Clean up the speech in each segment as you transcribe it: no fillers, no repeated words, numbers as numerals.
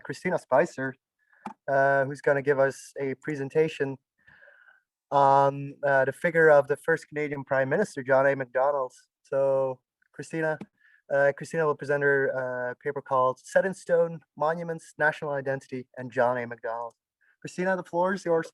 Christina Spicer, who's going to give us a presentation on the figure of the first Canadian Prime Minister, John A. Macdonald. So, Christina will present her paper called Set in Stone, Monuments, National Identity, and John A. Macdonald. Christina, the floor is yours.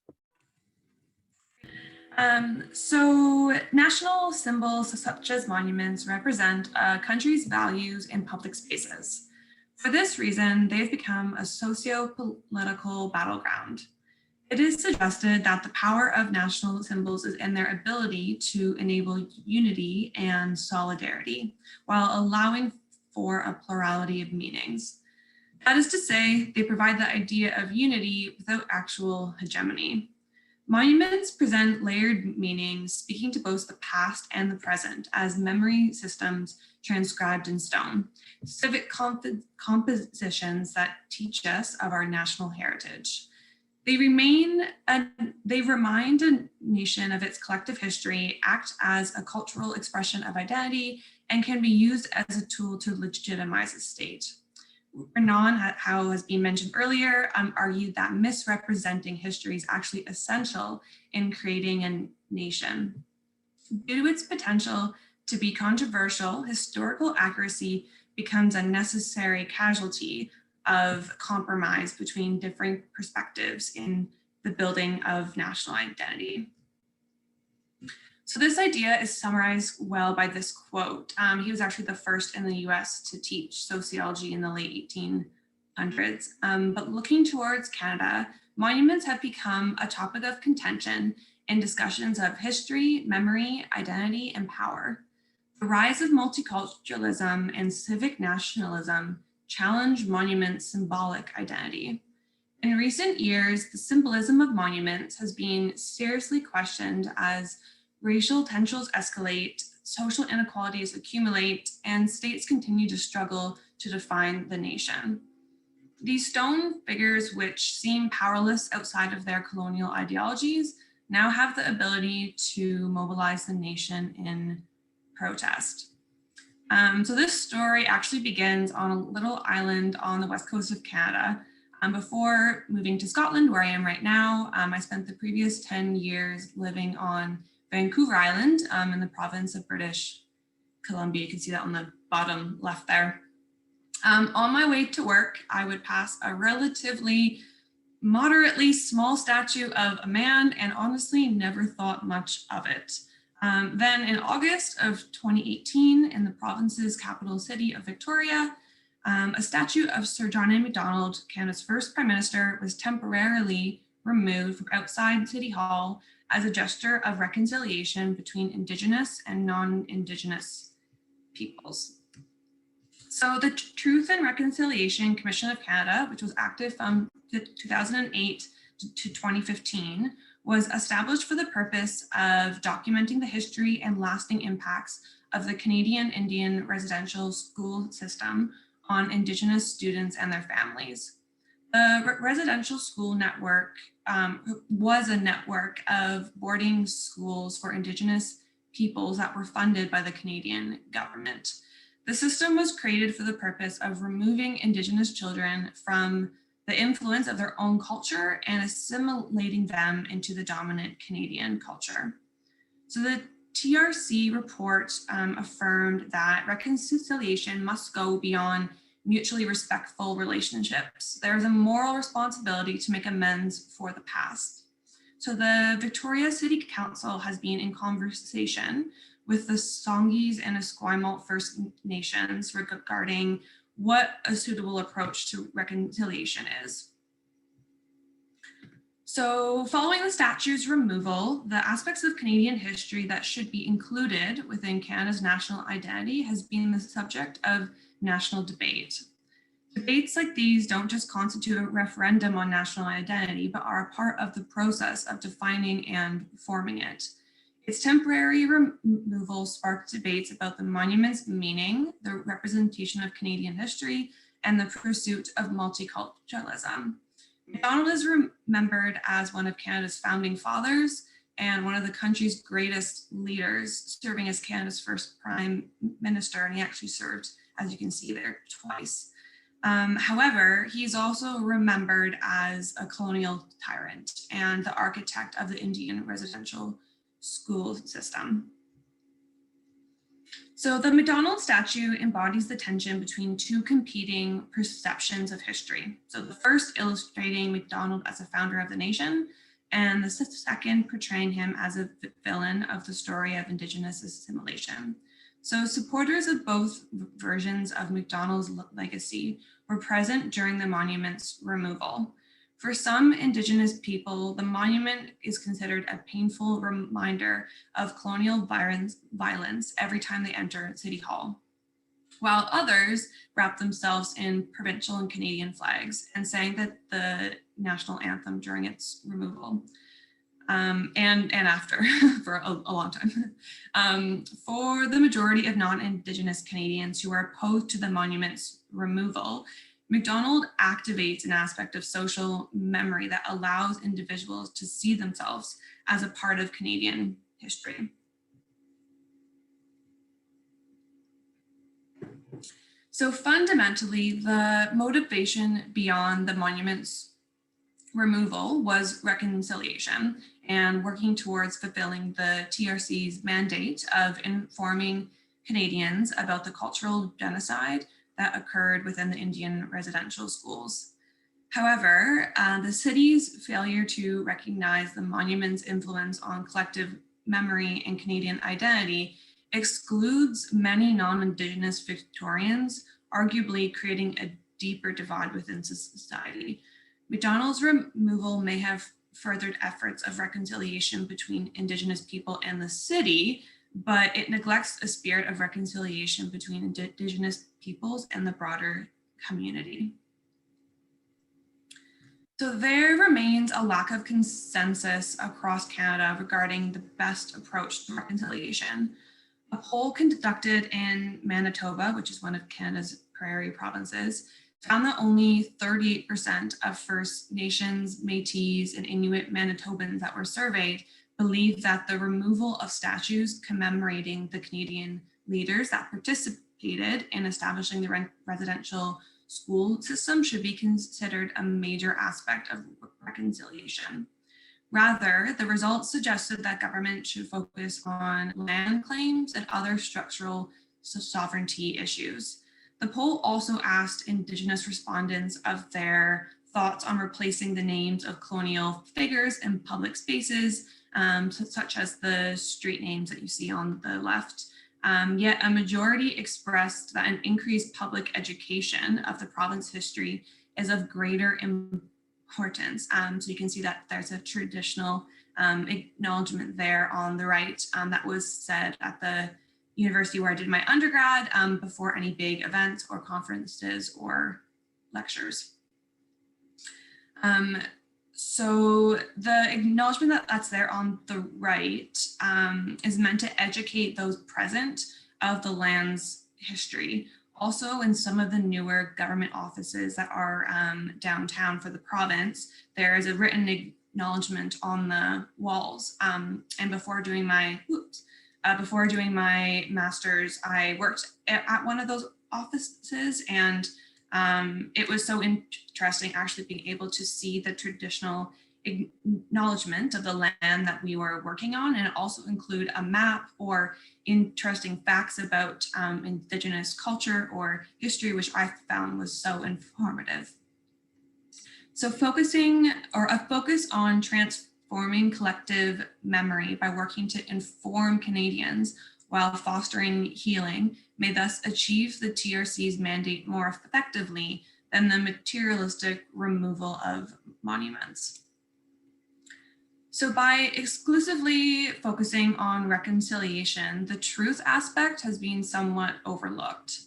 So national symbols such as monuments represent a country's values in public spaces. For this reason, they've become a socio-political battleground. It is suggested that the power of national symbols is in their ability to enable unity and solidarity while allowing for a plurality of meanings. That is to say, they provide the idea of unity without actual hegemony. Monuments present layered meanings, speaking to both the past and the present as memory systems transcribed in stone, civic compositions that teach us of our national heritage. They remind a nation of its collective history, act as a cultural expression of identity, and can be used as a tool to legitimize a state. Renan, how has been mentioned earlier, argued that misrepresenting history is actually essential in creating a nation. Due to its potential to be controversial, historical accuracy becomes a necessary casualty of compromise between different perspectives in the building of national identity. So this idea is summarized well by this quote. He was actually the first in the US to teach sociology in the late 1800s. But looking towards Canada, monuments have become a topic of contention in discussions of history, memory, identity, and power. The rise of multiculturalism and civic nationalism challenge monuments' symbolic identity. In recent years, the symbolism of monuments has been seriously questioned as racial tensions escalate, social inequalities accumulate, and states continue to struggle to define the nation. These stone figures, which seem powerless outside of their colonial ideologies, now have the ability to mobilize the nation in protest. So this story actually begins on a little island on the west coast of Canada. Before moving to Scotland, where I am right now, I spent the previous 10 years living on Vancouver Island in the province of British Columbia. You can see that on the bottom left there. On my way to work, I would pass a relatively moderately small statue of a man and honestly never thought much of it. Then in August of 2018, in the province's capital city of Victoria, a statue of Sir John A. Macdonald, Canada's first Prime Minister, was temporarily removed from outside City Hall as a gesture of reconciliation between Indigenous and non-Indigenous peoples. So the Truth and Reconciliation Commission of Canada, which was active from 2008 to 2015, was established for the purpose of documenting the history and lasting impacts of the Canadian Indian residential school system on Indigenous students and their families. The residential school network was a network of boarding schools for Indigenous peoples that were funded by the Canadian government. The system was created for the purpose of removing Indigenous children from the influence of their own culture and assimilating them into the dominant Canadian culture. So the TRC report affirmed that reconciliation must go beyond mutually respectful relationships. There's a moral responsibility to make amends for the past. So the Victoria City Council has been in conversation with the Songhees and Esquimalt First Nations regarding what a suitable approach to reconciliation is. So following the statue's removal, the aspects of Canadian history that should be included within Canada's national identity has been the subject of national debate. Debates like these don't just constitute a referendum on national identity, but are a part of the process of defining and forming it. Its temporary removal sparked debates about the monument's meaning, the representation of Canadian history, and the pursuit of multiculturalism. Macdonald is remembered as one of Canada's founding fathers and one of the country's greatest leaders, serving as Canada's first Prime Minister, and he actually served, as you can see there, twice. However, he's also remembered as a colonial tyrant and the architect of the Indian residential school system. So the MacDonald statue embodies the tension between two competing perceptions of history. So the first illustrating MacDonald as a founder of the nation, and the second portraying him as a villain of the story of Indigenous assimilation. So supporters of both versions of MacDonald's legacy were present during the monument's removal. For some Indigenous people, the monument is considered a painful reminder of colonial violence every time they enter City Hall, while others wrap themselves in provincial and Canadian flags and sang the national anthem during its removal. And after for a long time. For the majority of non-Indigenous Canadians who are opposed to the monument's removal, MacDonald activates an aspect of social memory that allows individuals to see themselves as a part of Canadian history. So fundamentally, the motivation beyond the monument's removal was reconciliation and working towards fulfilling the TRC's mandate of informing Canadians about the cultural genocide that occurred within the Indian residential schools. However, the city's failure to recognize the monument's influence on collective memory and Canadian identity excludes many non-Indigenous Victorians, arguably creating a deeper divide within society. MacDonald's removal may have furthered efforts of reconciliation between Indigenous people and the city, but it neglects a spirit of reconciliation between Indigenous peoples and the broader community. So there remains a lack of consensus across Canada regarding the best approach to reconciliation. A poll conducted in Manitoba, which is one of Canada's prairie provinces, found that only 38% of First Nations, Métis, and Inuit Manitobans that were surveyed believed that the removal of statues commemorating the Canadian leaders that participated in establishing the residential school system should be considered a major aspect of reconciliation. Rather, the results suggested that government should focus on land claims and other structural sovereignty issues. The poll also asked Indigenous respondents of their thoughts on replacing the names of colonial figures in public spaces, such as the street names that you see on the left. Yet a majority expressed that an increased public education of the province history is of greater importance. So you can see that there's a traditional acknowledgement there on the right that was said at the university where I did my undergrad before any big events or conferences or lectures. So the acknowledgement that's there on the right is meant to educate those present of the land's history. Also, in some of the newer government offices that are downtown for the province, there is a written acknowledgement on the walls. And before doing my master's, I worked at one of those offices, and it was so interesting actually being able to see the traditional acknowledgement of the land that we were working on, and also include a map or interesting facts about Indigenous culture or history, which I found was so informative. So a focus on transforming collective memory by working to inform Canadians while fostering healing may thus achieve the TRC's mandate more effectively than the materialistic removal of monuments. So by exclusively focusing on reconciliation, the truth aspect has been somewhat overlooked.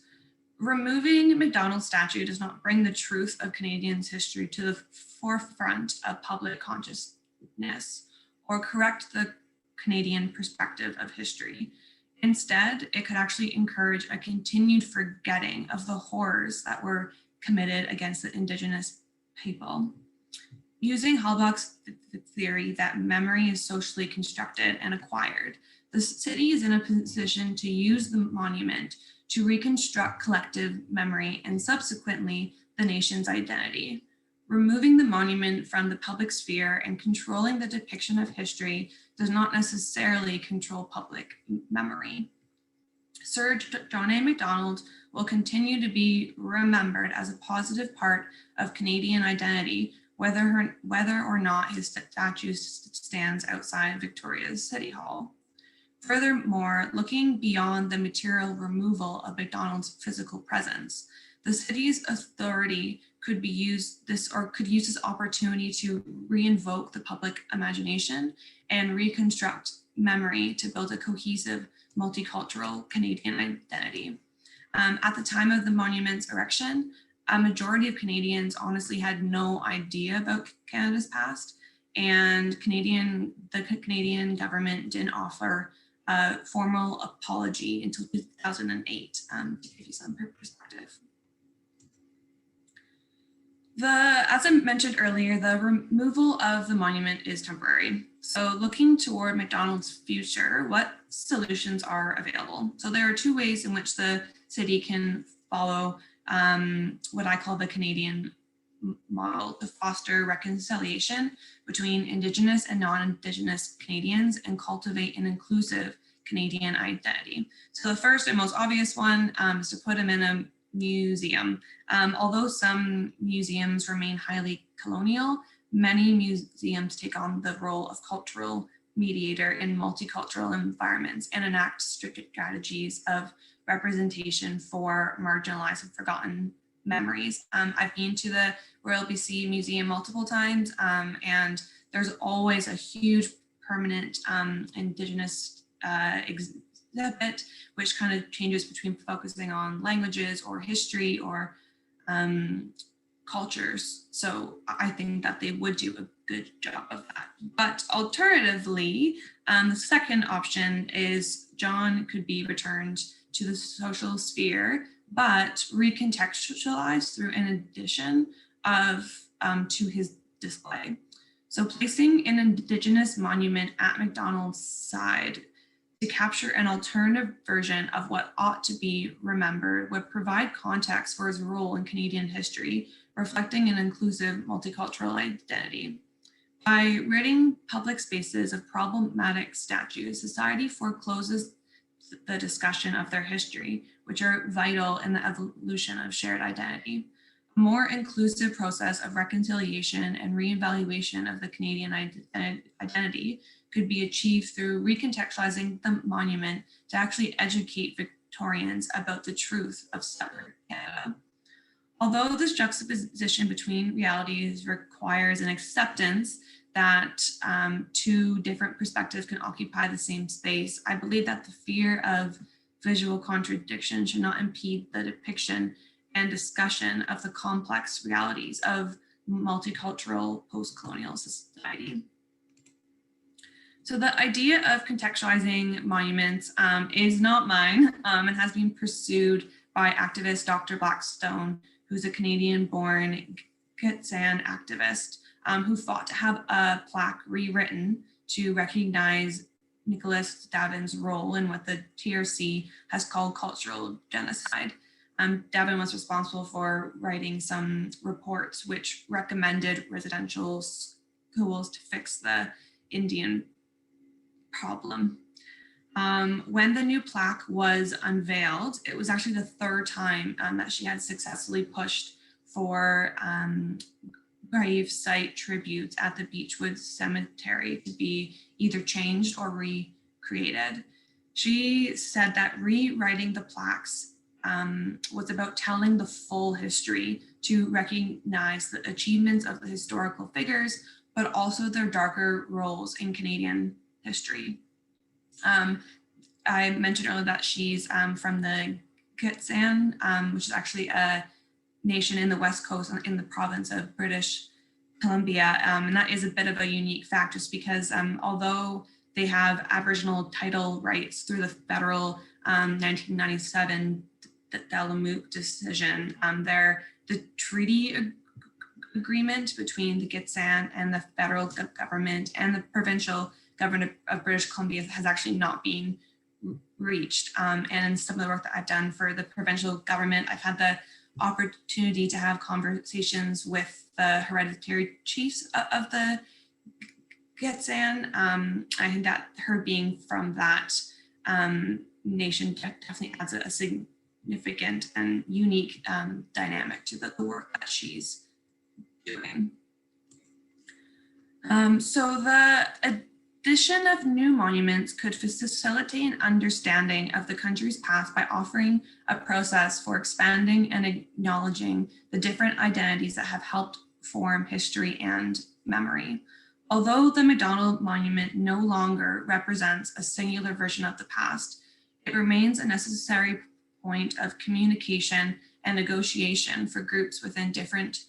Removing MacDonald's statue does not bring the truth of Canadians' history to the forefront of public consciousness or correct the Canadian perspective of history. Instead, it could actually encourage a continued forgetting of the horrors that were committed against the Indigenous people. Using Halbach's theory that memory is socially constructed and acquired, the city is in a position to use the monument to reconstruct collective memory and subsequently the nation's identity. Removing the monument from the public sphere and controlling the depiction of history does not necessarily control public memory. Sir John A. Macdonald will continue to be remembered as a positive part of Canadian identity, whether or not his statue stands outside Victoria's City Hall. Furthermore, looking beyond the material removal of Macdonald's physical presence, the city's authority could use this opportunity to reinvoke the public imagination and reconstruct memory to build a cohesive, multicultural Canadian identity. At the time of the monument's erection, a majority of Canadians honestly had no idea about Canada's past, and the Canadian government didn't offer a formal apology until 2008, to give you some perspective. As I mentioned earlier, the removal of the monument is temporary. So looking toward Macdonald's future, what solutions are available? So there are two ways in which the city can follow what I call the Canadian model to foster reconciliation between Indigenous and non-Indigenous Canadians and cultivate an inclusive Canadian identity. So the first and most obvious one is to put them in a museum. Although some museums remain highly colonial, many museums take on the role of cultural mediator in multicultural environments and enact strategies of representation for marginalized and forgotten memories. I've been to the Royal BC Museum multiple times, and there's always a huge permanent Indigenous exhibit, which kind of changes between focusing on languages or history or cultures. So I think that they would do a good job of that. But alternatively, the second option is John could be returned to the social sphere, but recontextualized through an addition of to his display. So placing an Indigenous monument at Macdonald's side to capture an alternative version of what ought to be remembered would provide context for his role in Canadian history, reflecting an inclusive multicultural identity. By ridding public spaces of problematic statues, society forecloses the discussion of their history, which are vital in the evolution of shared identity. A more inclusive process of reconciliation and reevaluation of the Canadian identity could be achieved through recontextualizing the monument to actually educate Victorians about the truth of separate Canada. Although this juxtaposition between realities requires an acceptance that two different perspectives can occupy the same space, I believe that the fear of visual contradiction should not impede the depiction and discussion of the complex realities of multicultural post-colonial society. So the idea of contextualizing monuments is not mine and has been pursued by activist Dr. Blackstone, who's a Canadian-born Gitxsan activist who fought to have a plaque rewritten to recognize Nicholas Davin's role in what the TRC has called cultural genocide. Davin was responsible for writing some reports which recommended residential schools to fix the Indian problem. When the new plaque was unveiled, it was actually the third time that she had successfully pushed for grave site tributes at the Beechwood Cemetery to be either changed or recreated. She said that rewriting the plaques was about telling the full history to recognize the achievements of the historical figures, but also their darker roles in Canadian history. I mentioned earlier that she's from the Gitxsan, which is actually a nation in the West Coast in the province of British Columbia. And that is a bit of a unique fact just because although they have Aboriginal title rights through the federal 1997 Tillamook decision, the treaty agreement between the Gitxsan and the federal government and the provincial government of British Columbia has actually not been reached. And some of the work that I've done for the provincial government, I've had the opportunity to have conversations with the hereditary chiefs of the Gitxsan. I think that her being from that nation definitely adds a significant and unique dynamic to the work that she's doing. So the addition of new monuments could facilitate an understanding of the country's past by offering a process for expanding and acknowledging the different identities that have helped form history and memory. Although the MacDonald Monument no longer represents a singular version of the past, it remains a necessary point of communication and negotiation for groups within different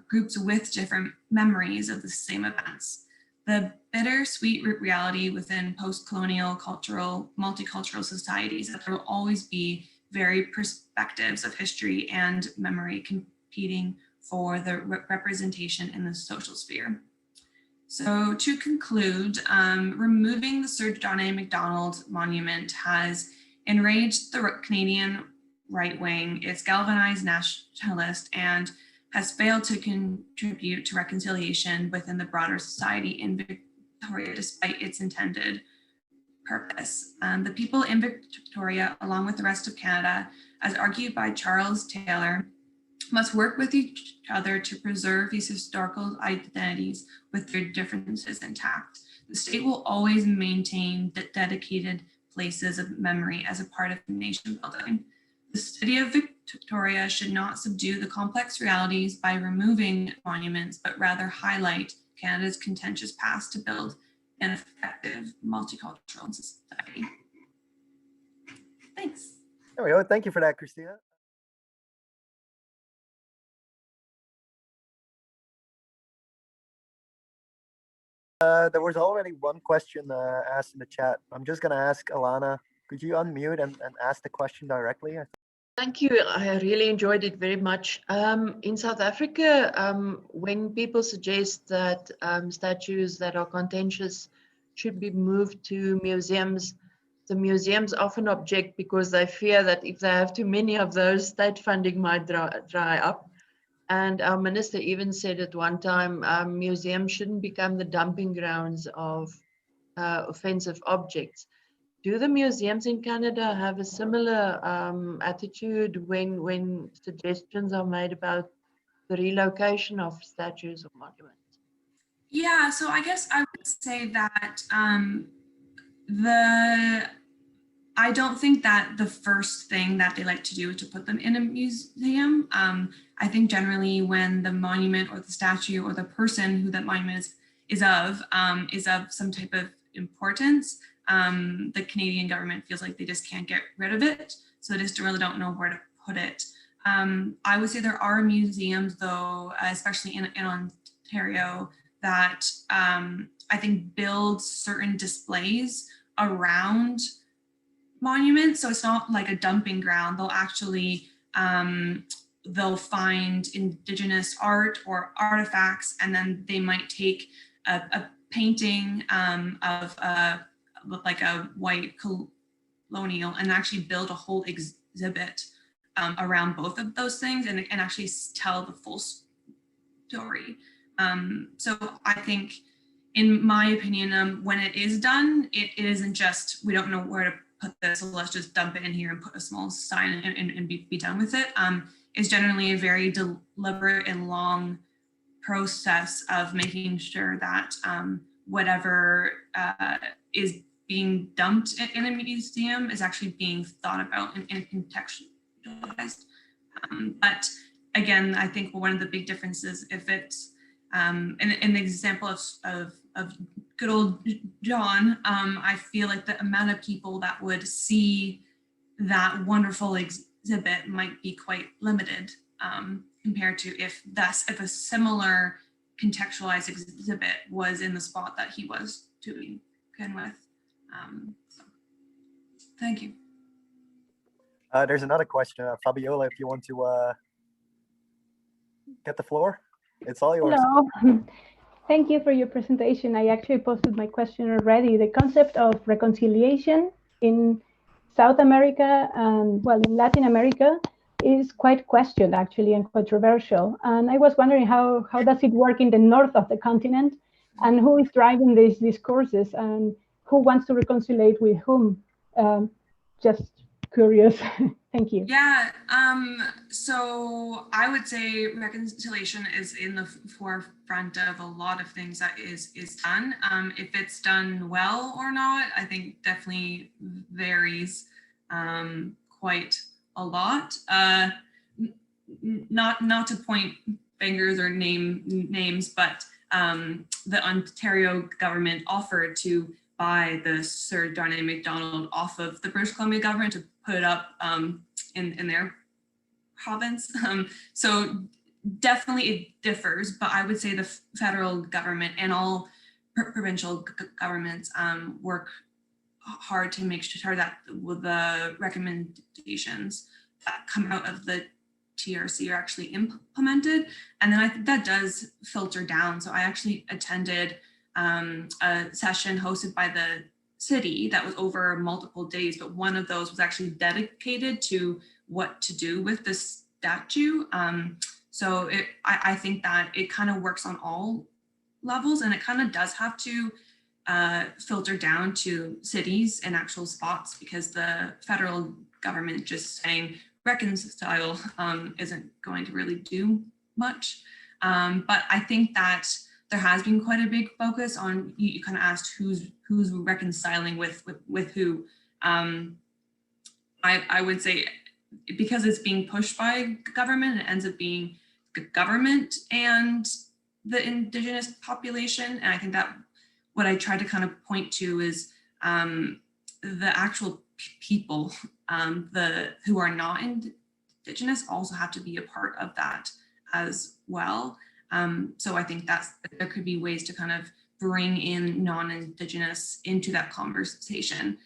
groups with different memories of the same events. The bittersweet reality within post-colonial multicultural societies that there will always be varied perspectives of history and memory competing for the representation in the social sphere. So to conclude, removing the Sir John A. Macdonald Monument has enraged the Canadian right wing, it's galvanized nationalists, and has failed to contribute to reconciliation within the broader society in Victoria, despite its intended purpose. The people in Victoria, along with the rest of Canada, as argued by Charles Taylor, must work with each other to preserve these historical identities with their differences intact. The state will always maintain dedicated places of memory as a part of nation building. The city of Victoria should not subdue the complex realities by removing monuments, but rather highlight Canada's contentious past to build an effective multicultural society. Thanks. There we go. Thank you for that, Christina. There was already one question asked in the chat. I'm just going to ask Alana, could you unmute and ask the question directly? Thank you. I really enjoyed it very much. In South Africa, when people suggest that statues that are contentious should be moved to museums, the museums often object because they fear that if they have too many of those, state funding might dry up. And our minister even said at one time, museums shouldn't become the dumping grounds of offensive objects. Do the museums in Canada have a similar attitude when suggestions are made about the relocation of statues or monuments? Yeah, so I guess I would say that I don't think that the first thing that they like to do is to put them in a museum. I think generally when the monument or the statue or the person who that monument is of some type of importance, the Canadian government feels like they just can't get rid of it. So they just really don't know where to put it. I would say there are museums though, especially in Ontario, that I think build certain displays around monuments. So it's not like a dumping ground. They'll actually, they'll find Indigenous art or artifacts, and then they might take a painting of like a white colonial and actually build a whole exhibit around both of those things and actually tell the full story. So I think, in my opinion, when it is done, it isn't just, we don't know where to put this, so let's just dump it in here and put a small sign and be done with it. It's generally a very deliberate and long process of making sure that whatever is being dumped in a museum is actually being thought about and contextualized. But again, I think one of the big differences, if it's in the example of good old John, I feel like the amount of people that would see that wonderful exhibit might be quite limited compared to if a similar contextualized exhibit was in the spot that he was to begin with. So, thank you. There's another question, Fabiola, if you want to get the floor, it's all yours. Hello. Thank you for your presentation. I actually posted my question already. The concept of reconciliation in South America and, well, in Latin America is quite questioned actually and controversial. And I was wondering how does it work in the north of the continent, and who is driving these discourses, and who wants to reconcile with whom? Just curious. Thank you. Yeah, so I would say reconciliation is in the forefront of a lot of things that is done. If it's done well or not, I think definitely varies quite a lot. Not to point fingers or names, but the Ontario government offered to buy the Sir Darnay McDonald off of the British Columbia government to put it up in their province. So definitely it differs, but I would say the federal government and all provincial governments work hard to make sure that the recommendations that come out of the TRC are actually implemented. And then I think that does filter down. So I actually attended a session hosted by the city that was over multiple days, but one of those was actually dedicated to what to do with this statue. So I think that it kind of works on all levels, and it kind of does have to filter down to cities and actual spots, because the federal government just saying reconcile isn't going to really do much. But I think that there has been quite a big focus on, you kind of asked who's reconciling with who. I would say because it's being pushed by government, it ends up being government and the Indigenous population. And I think that what I try to kind of point to is the actual people, who are not Indigenous, also have to be a part of that as well. So I think there could be ways to kind of bring in non-Indigenous into that conversation.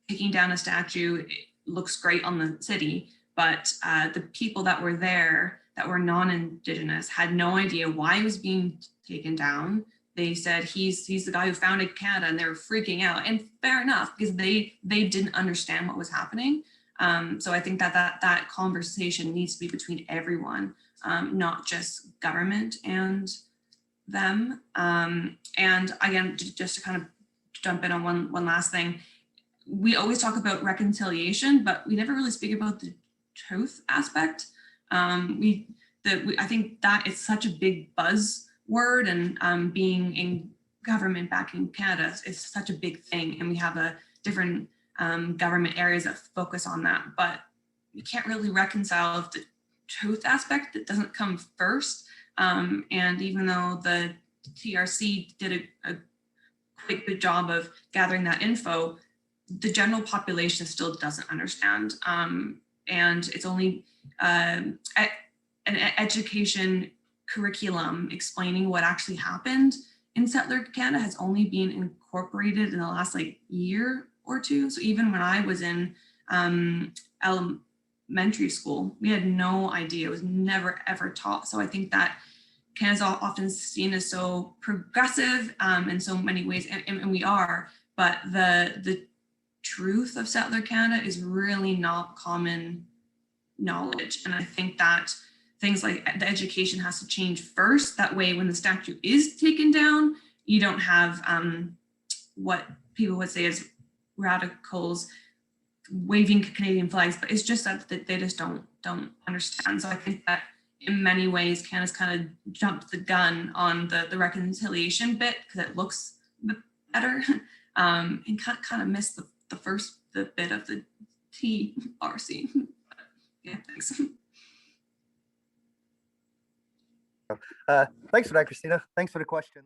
Taking down a statue, it looks great on the city, but the people that were there that were non-Indigenous had no idea why it was being taken down. They said he's the guy who founded Canada, and they were freaking out. And fair enough, because they didn't understand what was happening. So I think that conversation needs to be between everyone, not just government and them. And again, just to kind of jump in on one last thing, we always talk about reconciliation, but we never really speak about the truth aspect. I think that it's such a big buzzword, and being in government back in Canada is such a big thing, and we have a different government areas that focus on that, but you can't really reconcile the truth aspect that doesn't come first. And even though the TRC did a quite good job of gathering that info, the general population still doesn't understand. And it's only an education curriculum explaining what actually happened in settler Canada has only been incorporated in the last year or two. So even when I was in elementary school, we had no idea. It was never ever taught. So I think that Canada's often seen as so progressive in so many ways, and we are, but the truth of settler Canada is really not common knowledge. And I think that things like the education has to change first. That way, when the statue is taken down, you don't have what people would say is radicals waving Canadian flags, but it's just that they just don't understand. So I think that in many ways, Canada's kind of jumped the gun on the reconciliation bit because it looks better, and kind of missed the bit of the TRC. Yeah, thanks. Thanks for that, Christina. Thanks for the question.